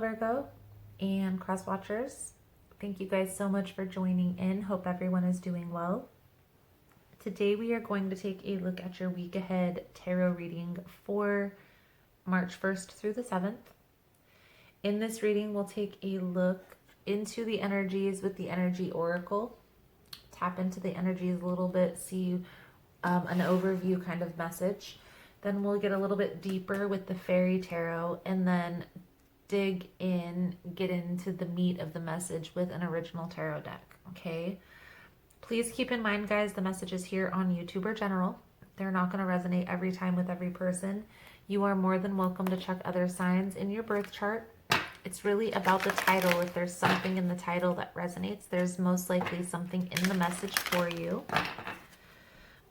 Virgo and cross watchers. Thank you guys so much for joining in. Hope everyone is doing well. Today we are going to take a look at your week ahead tarot reading for March 1st through the 7th. In this reading, we'll take a look into the energies with the energy oracle, tap into the energies a little bit, see an overview kind of message. Then we'll get a little bit deeper with the fairy tarot, and then dig in, get into the meat of the message with an original tarot deck, okay? Please keep in mind, guys, the messages here on YouTube are general. They're not going to resonate every time with every person. You are more than welcome to check other signs in your birth chart. It's really about the title. If there's something in the title that resonates, there's most likely something in the message for you.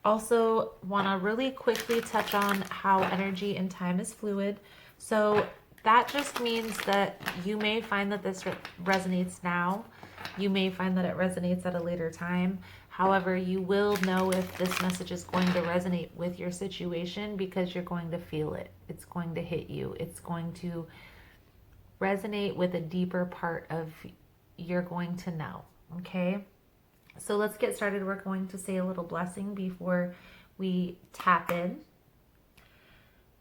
Also, want to really quickly touch on how energy and time is fluid. So that just means that you may find that this resonates now. You may find that it resonates at a later time. However, you will know if this message is going to resonate with your situation because you're going to feel it. It's going to hit you. It's going to resonate with a deeper part of you're going to know, okay? So let's get started. We're going to say a little blessing before we tap in.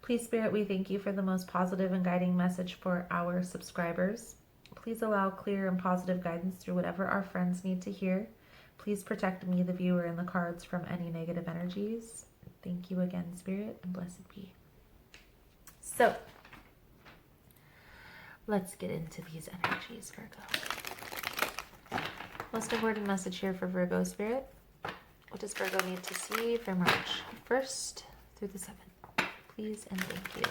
Please, Spirit, we thank you for the most positive and guiding message for our subscribers. Please allow clear and positive guidance through whatever our friends need to hear. Please protect me, the viewer, and the cards from any negative energies. Thank you again, Spirit, and blessed be. So, let's get into these energies, Virgo. Most important message here for Virgo, Spirit. What does Virgo need to see for March 1st through the 7th? Please and thank you.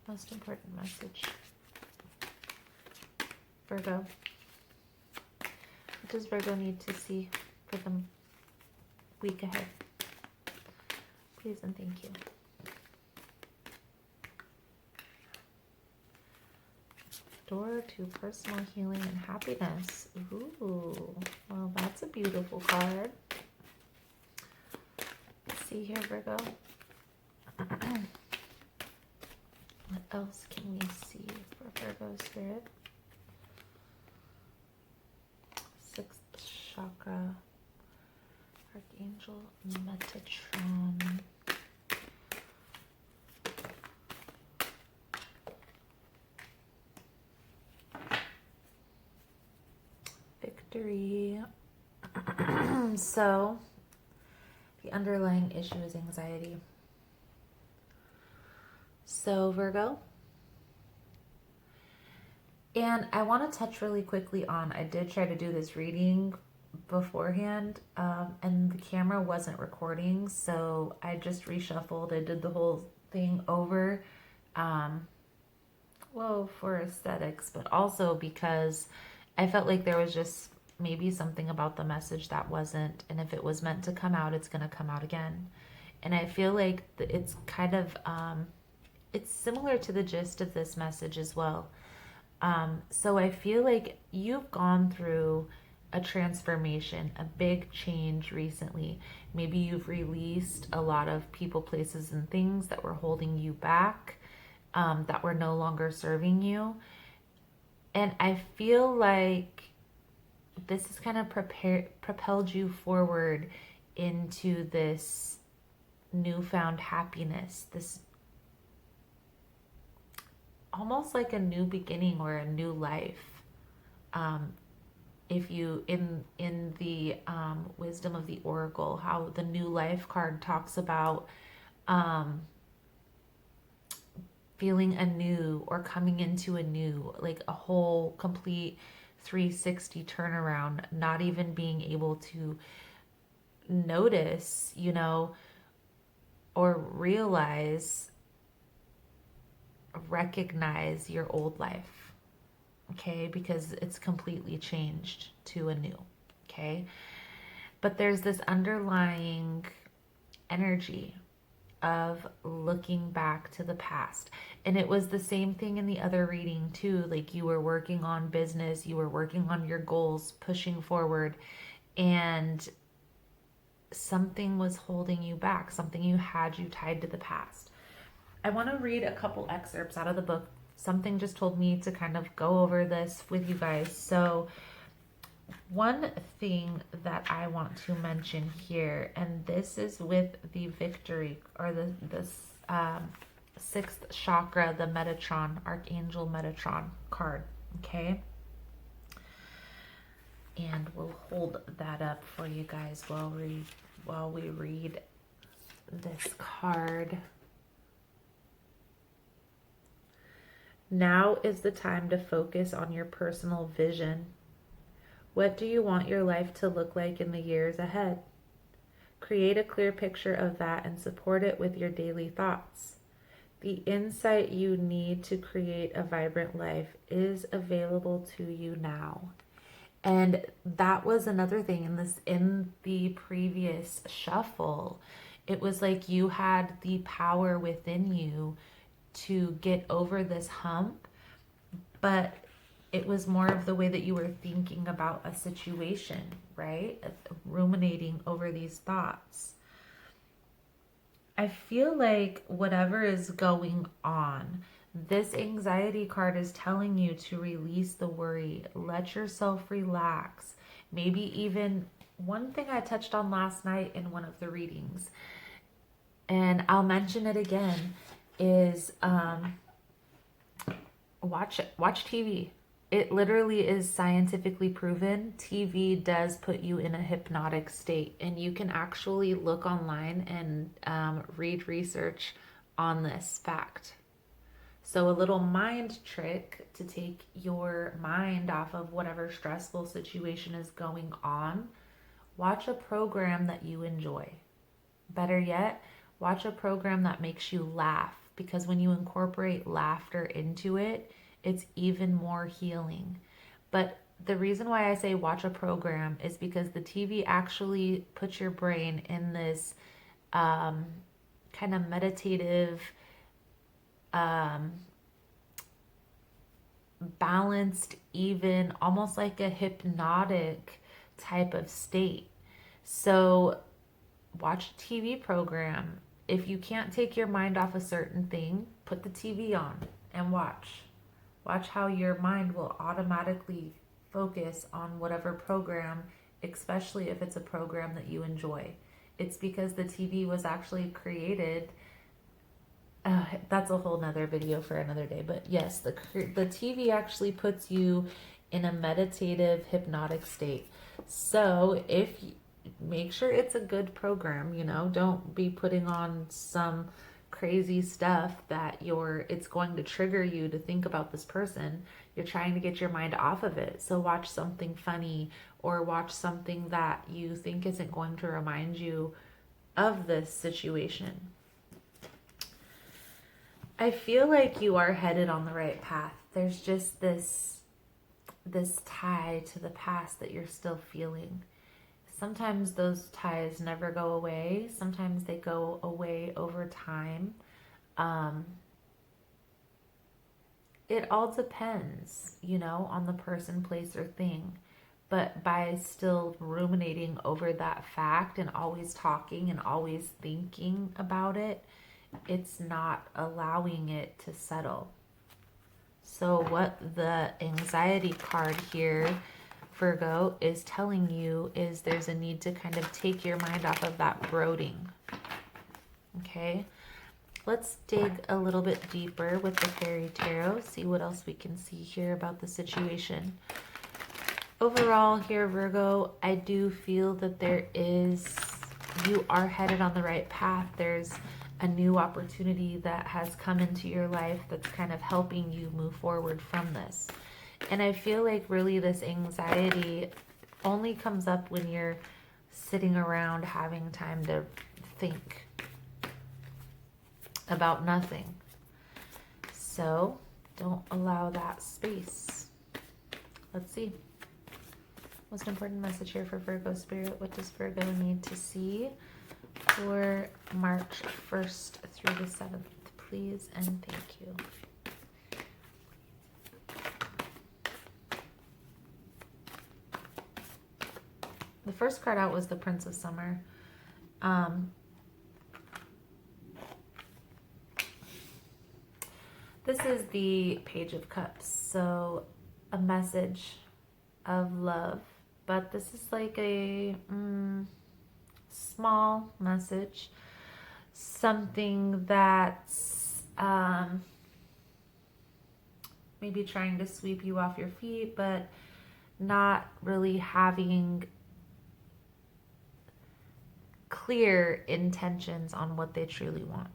Most important message. Virgo. What does Virgo need to see for the week ahead? Please and thank you. Door to personal healing and happiness. Ooh, well, that's a beautiful card. Let's see here, Virgo. What else can we see for Virgo, Spirit? Sixth chakra. Archangel Metatron. Victory. So, the underlying issue is anxiety. So, Virgo. And I want to touch really quickly on, I did try to do this reading beforehand, and the camera wasn't recording, so I just reshuffled. I did the whole thing over, for aesthetics, but also because I felt like there was just maybe something about the message that wasn't, and if it was meant to come out, it's going to come out again. And I feel like it's kind of, it's similar to the gist of this message as well. So I feel like you've gone through a transformation, a big change recently. Maybe you've released a lot of people, places, and things that were holding you back, that were no longer serving you. And I feel like this has kind of propelled you forward into this newfound happiness, this almost like a new beginning or a new life. If you, in the wisdom of the oracle, how the new life card talks about feeling anew or coming into a new, like a whole complete 360 turnaround, not even being able to notice, or realize, recognize your old life, okay? Because it's completely changed to a new, okay? But there's this underlying energy, of looking back to the past. And it was the same thing in the other reading too. Like you were working on business, you were working on your goals, pushing forward, and something was holding you back, something you tied to the past. I want to read a couple excerpts out of the book. Something just told me to kind of go over this with you guys. So one thing that I want to mention here, and this is with the victory, or the sixth chakra, the Metatron, Archangel Metatron card, okay? And we'll hold that up for you guys while we read this card. Now is the time to focus on your personal vision. What do you want your life to look like in the years ahead? Create a clear picture of that and support it with your daily thoughts. The insight you need to create a vibrant life is available to you now. And that was another thing in the previous shuffle. It was like you had the power within you to get over this hump, but it was more of the way that you were thinking about a situation, right? Ruminating over these thoughts. I feel like whatever is going on, this anxiety card is telling you to release the worry, let yourself relax. Maybe even one thing I touched on last night in one of the readings, and I'll mention it again, is watch TV. It literally is scientifically proven. TV does put you in a hypnotic state, and you can actually look online and read research on this fact. So a little mind trick to take your mind off of whatever stressful situation is going on. Watch a program that you enjoy. Better yet, watch a program that makes you laugh, because when you incorporate laughter into it, it's even more healing. But the reason why I say watch a program is because the TV actually puts your brain in this kind of meditative, balanced, even almost like a hypnotic type of state. So watch a TV program. If you can't take your mind off a certain thing, put the TV on and watch. Watch how your mind will automatically focus on whatever program, especially if it's a program that you enjoy. It's because the TV was actually created. That's a whole nother video for another day. But yes, the TV actually puts you in a meditative, hypnotic state. So make sure it's a good program, don't be putting on some crazy stuff that it's going to trigger you to think about this person. You're trying to get your mind off of it. So watch something funny, or watch something that you think isn't going to remind you of this situation. I feel like you are headed on the right path. There's just this tie to the past that you're still feeling. Sometimes those ties never go away. Sometimes they go away over time. It all depends, on the person, place, or thing. But by still ruminating over that fact and always talking and always thinking about it, it's not allowing it to settle. So what the anxiety card here, Virgo, is telling you is there's a need to kind of take your mind off of that brooding. Okay, let's dig a little bit deeper with the Fairy Tarot, see what else we can see here about the situation. Overall here, Virgo, I do feel that you are headed on the right path. There's a new opportunity that has come into your life that's kind of helping you move forward from this. And I feel like really this anxiety only comes up when you're sitting around having time to think about nothing. So don't allow that space. Let's see. Most important message here for Virgo Spirit. What does Virgo need to see for March 1st through the 7th, please and thank you. The first card out was the Prince of Summer. This is the Page of Cups, so a message of love, but this is like a small message, something that's maybe trying to sweep you off your feet, but not really having clear intentions on what they truly want.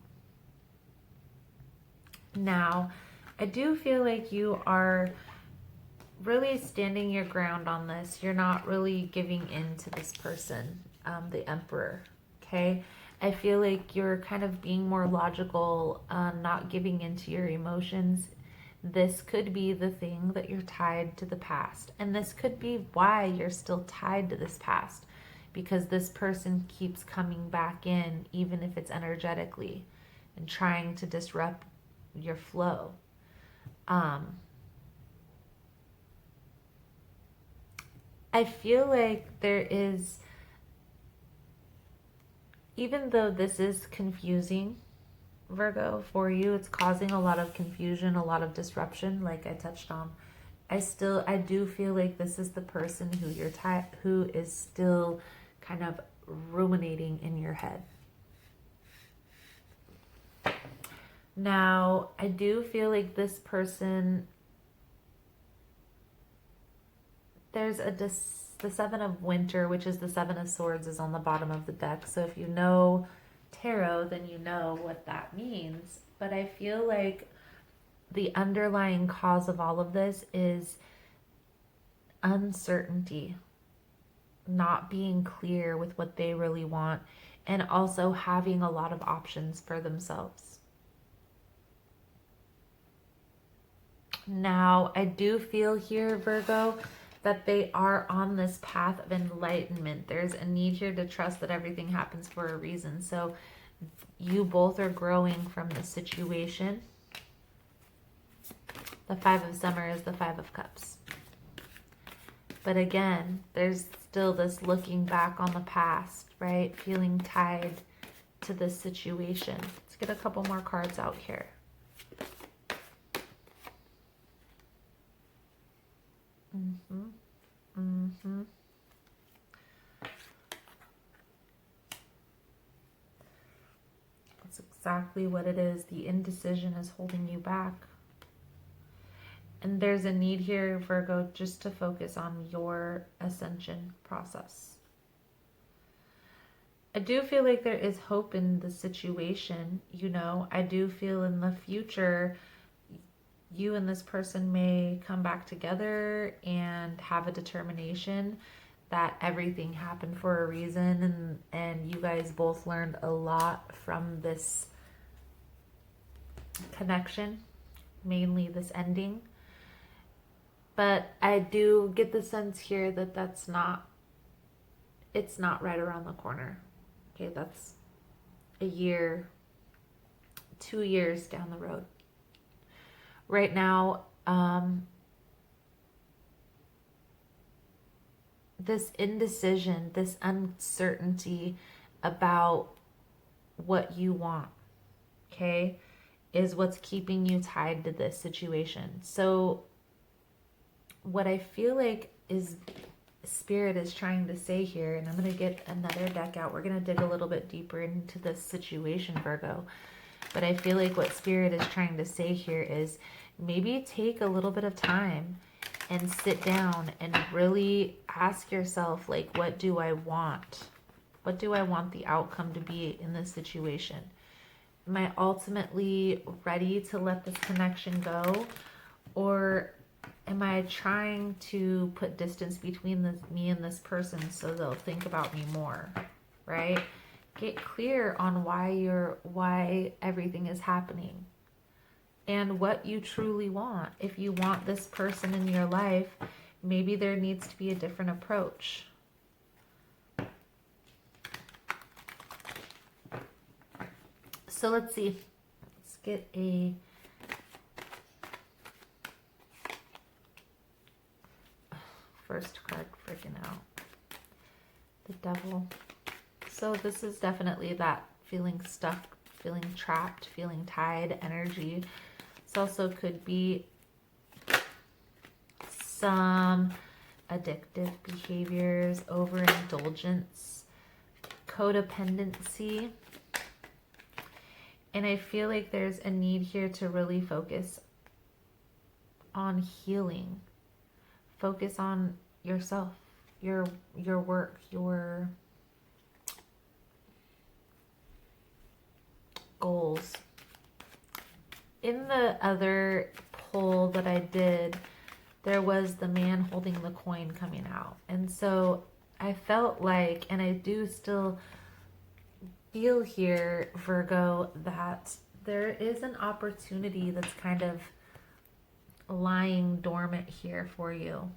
Now, I do feel like you are really standing your ground on this. You're not really giving in to this person, the Emperor, okay? I feel like you're kind of being more logical, not giving into your emotions. This could be the thing that you're tied to the past. And this could be why you're still tied to this past, because this person keeps coming back in, even if it's energetically, and trying to disrupt your flow. I feel like there is, even though this is confusing, Virgo, for you, it's causing a lot of confusion, a lot of disruption, like I touched on. I do feel like this is the person who is still kind of ruminating in your head. Now, I do feel like this person, there's the Seven of Winter, which is the Seven of Swords, is on the bottom of the deck. So if you know tarot, then you know what that means. But I feel like the underlying cause of all of this is uncertainty, not being clear with what they really want, and also having a lot of options for themselves. Now, I do feel here, Virgo, that they are on this path of enlightenment. There's a need here to trust that everything happens for a reason. So you both are growing from the situation. The Five of Summer is the Five of Cups. But again, there's still this looking back on the past, right? Feeling tied to this situation. Let's get a couple more cards out here. That's exactly what it is. The indecision is holding you back. And there's a need here, Virgo, just to focus on your ascension process. I do feel like there is hope in the situation, you know. I do feel in the future you and this person may come back together and have a determination that everything happened for a reason, and you guys both learned a lot from this connection, mainly this ending. But I do get the sense here that it's not right around the corner. Okay, that's a year, 2 years down the road. Right now, this indecision, this uncertainty about what you want, okay, is what's keeping you tied to this situation. So what I feel like is Spirit is trying to say here, and I'm going to get another deck out. We're going to dig a little bit deeper into this situation, Virgo. But I feel like what Spirit is trying to say here is maybe take a little bit of time and sit down and really ask yourself, like, what do I want? What do I want the outcome to be in this situation? Am I ultimately ready to let this connection go? Or am I trying to put distance between me and this person so they'll think about me more, right? Get clear on why everything is happening and what you truly want. If you want this person in your life, maybe there needs to be a different approach. So let's see. Let's get a first card freaking out. The Devil. So this is definitely that feeling stuck, feeling trapped, feeling tied energy. This also could be some addictive behaviors, overindulgence, codependency. And I feel like there's a need here to really focus on healing. Focus on yourself, your work, your goals. In the other poll that I did, there was the man holding the coin coming out. And so I felt like, and I do still feel here, Virgo, that there is an opportunity that's kind of lying dormant here for you.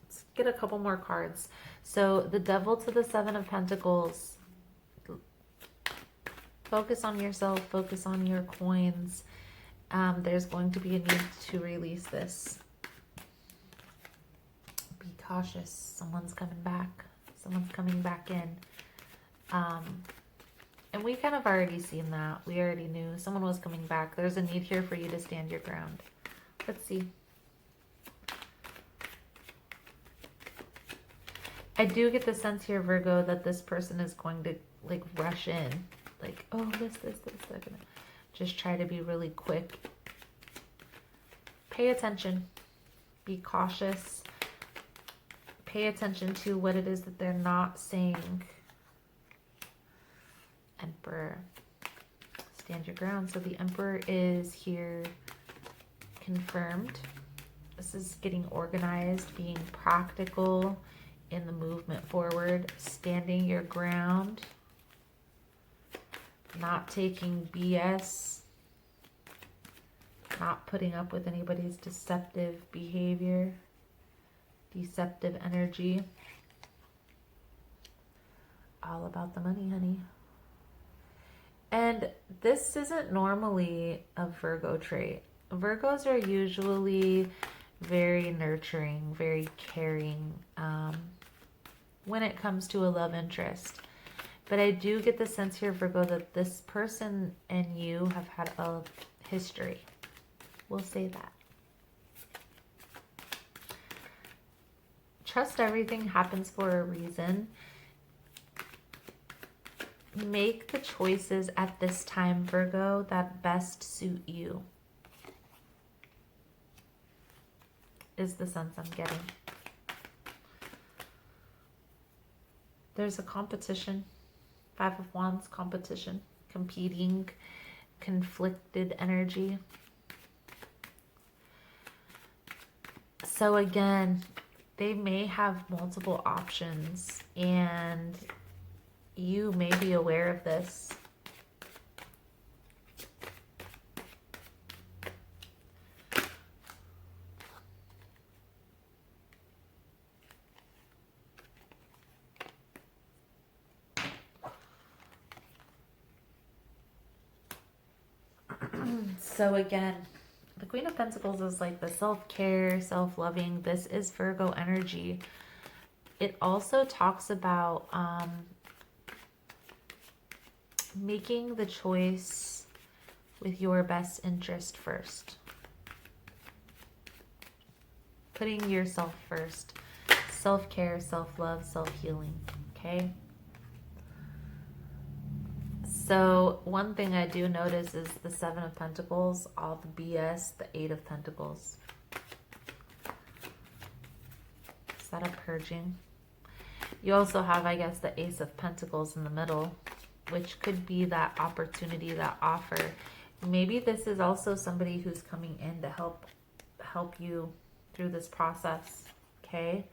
Let's get a couple more cards. So the Devil to the Seven of Pentacles. Focus on yourself, focus on your coins. There's going to be a need to release this. Be cautious. Someone's coming back. Someone's coming back in. And we kind of already seen that. We already knew someone was coming back. There's a need here for you to stand your ground. Let's see. I do get the sense here, Virgo, that this person is going to like rush in. Like, oh, this. They're gonna just try to be really quick. Pay attention. Be cautious. Pay attention to what it is that they're not saying. Emperor. Stand your ground. So the Emperor is here confirmed. This is getting organized, being practical in the movement forward, standing your ground. Not taking BS, not putting up with anybody's deceptive behavior, deceptive energy. All about the money, honey. And this isn't normally a Virgo trait. Virgos are usually very nurturing, very caring when it comes to a love interest. But I do get the sense here, Virgo, that this person and you have had a history. We'll say that. Trust everything happens for a reason. Make the choices at this time, Virgo, that best suit you. Is the sense I'm getting. There's a competition. Five of Wands, competition, competing, conflicted energy. So again, they may have multiple options and you may be aware of this. So again, the Queen of Pentacles is like the self-care, self-loving. This is Virgo energy. It also talks about making the choice with your best interest first. Putting yourself first. Self-care, self-love, self-healing. Okay? So one thing I do notice is the Seven of Pentacles, all the BS, the Eight of Pentacles. Is that a purging? You also have, I guess, the Ace of Pentacles in the middle, which could be that opportunity, that offer. Maybe this is also somebody who's coming in to help you through this process, okay?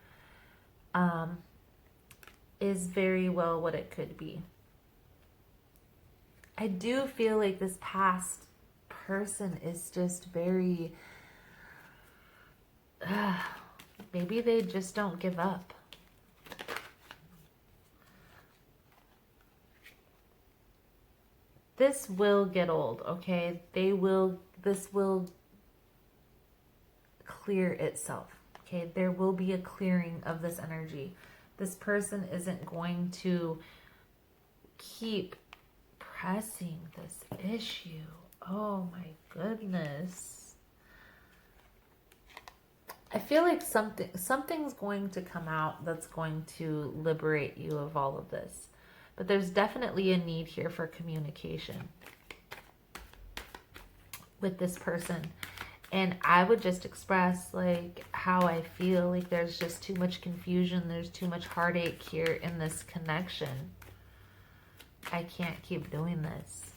Is very well what it could be. I do feel like this past person is just very, maybe they just don't give up. this will get old, okay? This will clear itself, okay? There will be a clearing of this energy. This person isn't going to keep pressing this issue. Oh my goodness. I feel like something's going to come out that's going to liberate you of all of this. But there's definitely a need here for communication with this person. And I would just express like how I feel. Like there's just too much confusion. There's too much heartache here in this connection. I can't keep doing this.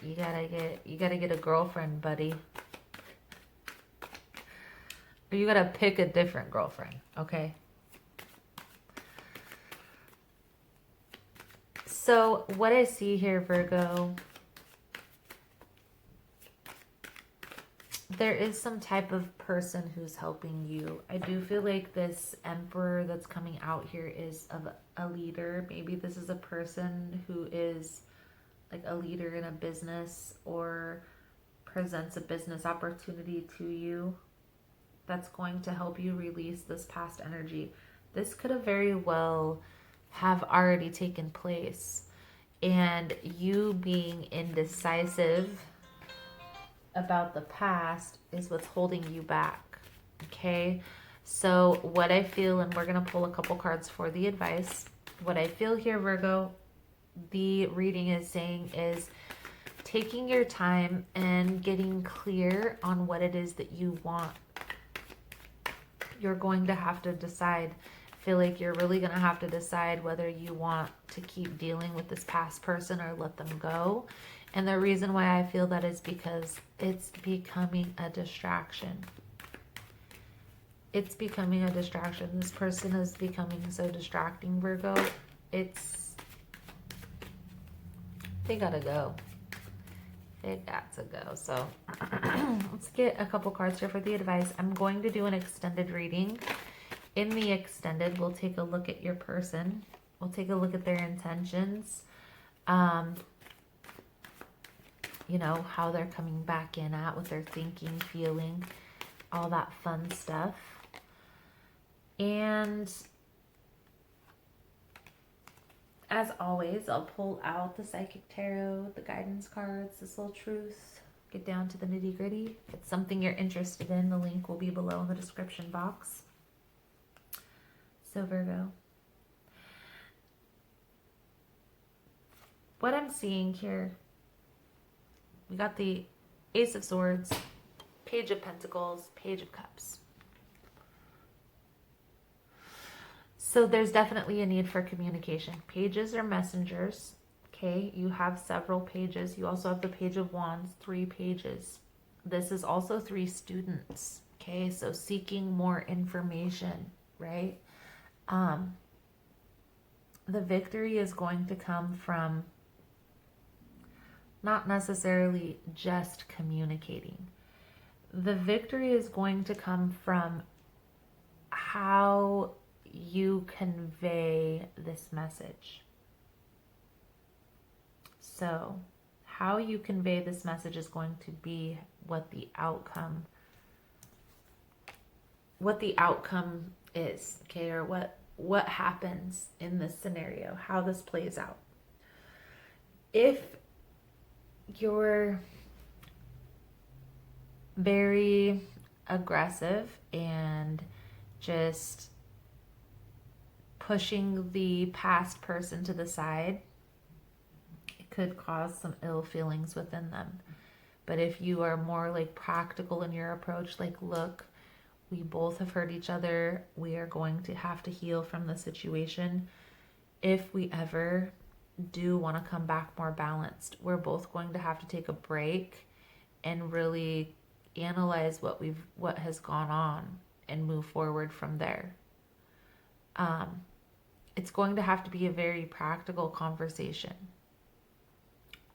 You gotta get a girlfriend, buddy. Or you gotta pick a different girlfriend, okay? So what I see here, Virgo, there is some type of person who's helping you. I do feel like this Emperor that's coming out here is of a leader. Maybe this is a person who is like a leader in a business or presents a business opportunity to you that's going to help you release this past energy. This could have very well have already taken place, and you being indecisive about the past is what's holding you back. Okay, so what I feel, and we're going to pull a couple cards for the advice. What I feel here, Virgo, the reading is saying is taking your time and getting clear on what it is that you want. You're going to have to decide. I feel like you're really going to have to decide whether you want to keep dealing with this past person or let them go. And the reason why I feel that is because it's becoming a distraction. It's becoming a distraction. This person is becoming so distracting, Virgo. They gotta go. They got to go. So let's get a couple cards here for the advice. I'm going to do an extended reading. In the extended, we'll take a look at your person. We'll take a look at their intentions. You know, how they're coming back in at, what they're thinking, feeling, all that fun stuff. And as always, I'll pull out the Psychic Tarot, the guidance cards, the Soul Truth, get down to the nitty gritty. If it's something you're interested in, the link will be below in the description box. So Virgo, what I'm seeing here, we got the Ace of Swords, Page of Pentacles, Page of Cups. So there's definitely a need for communication. Pages are messengers, okay? You have several pages. You also have the Page of Wands, 3 pages. This is also 3 students, okay? So seeking more information, right? The victory is going to come from not necessarily just communicating. The victory is going to come from how you convey this message. So how you convey this message is going to be what the outcome is, okay, or what happens in this scenario, how this plays out. If you're very aggressive and just pushing the past person to the side, it could cause some ill feelings within them. But if you are more like practical in your approach, like, look, we both have hurt each other. We are going to have to heal from the situation. If we ever do want to come back more balanced, we're both going to have to take a break and really analyze what has gone on and move forward from there. It's going to have to be a very practical conversation.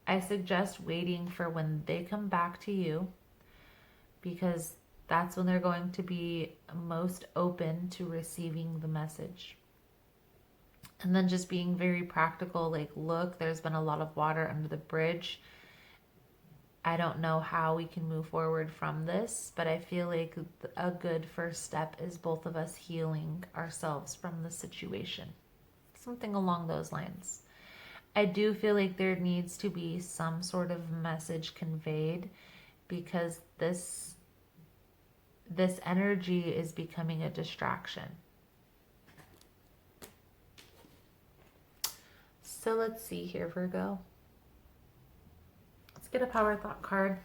I suggest waiting for when they come back to you, because that's when they're going to be most open to receiving the message. And then just being very practical, like, look, there's been a lot of water under the bridge. I don't know how we can move forward from this, but I feel like a good first step is both of us healing ourselves from the situation. Something along those lines. I do feel like there needs to be some sort of message conveyed, because this energy is becoming a distraction. So let's see here, Virgo. Let's get a power thought card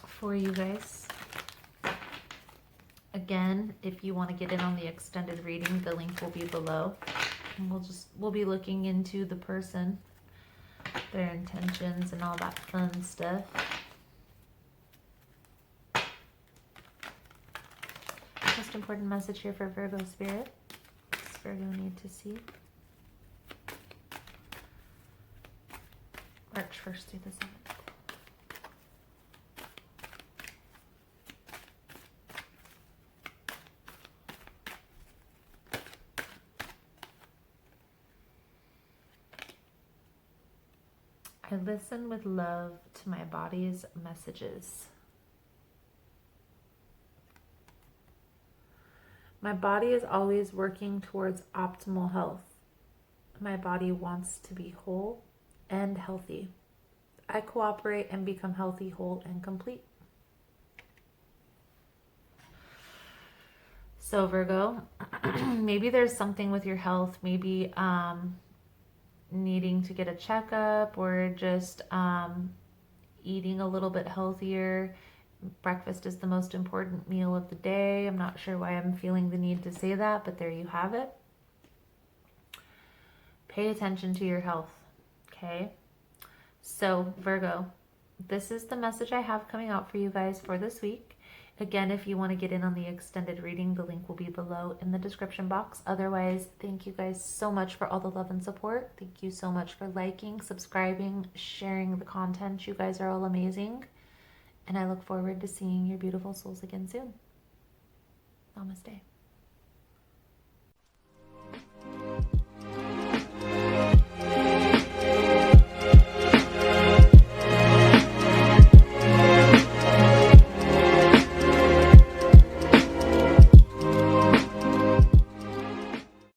for you guys. Again, if you want to get in on the extended reading, the link will be below. And we'll be looking into the person, their intentions, and all that fun stuff. Most important message here for Virgo spirit. What does Virgo need to see? March 1st through the 7th. I listen with love to my body's messages. My body is always working towards optimal health. My body wants to be whole and healthy. I cooperate and become healthy, whole, and complete. So Virgo, maybe there's something with your health, maybe needing to get a checkup, or just eating a little bit healthier. Breakfast is the most important meal of the day. I'm not sure why I'm feeling the need to say that, but there you have it. Pay attention to your health, okay? So Virgo, this is the message I have coming out for you guys for this week. Again, if you want to get in on the extended reading, the link will be below in the description box. Otherwise, thank you guys so much for all the love and support. Thank you so much for liking, subscribing, sharing the content. You guys are all amazing. And I look forward to seeing your beautiful souls again soon. Namaste.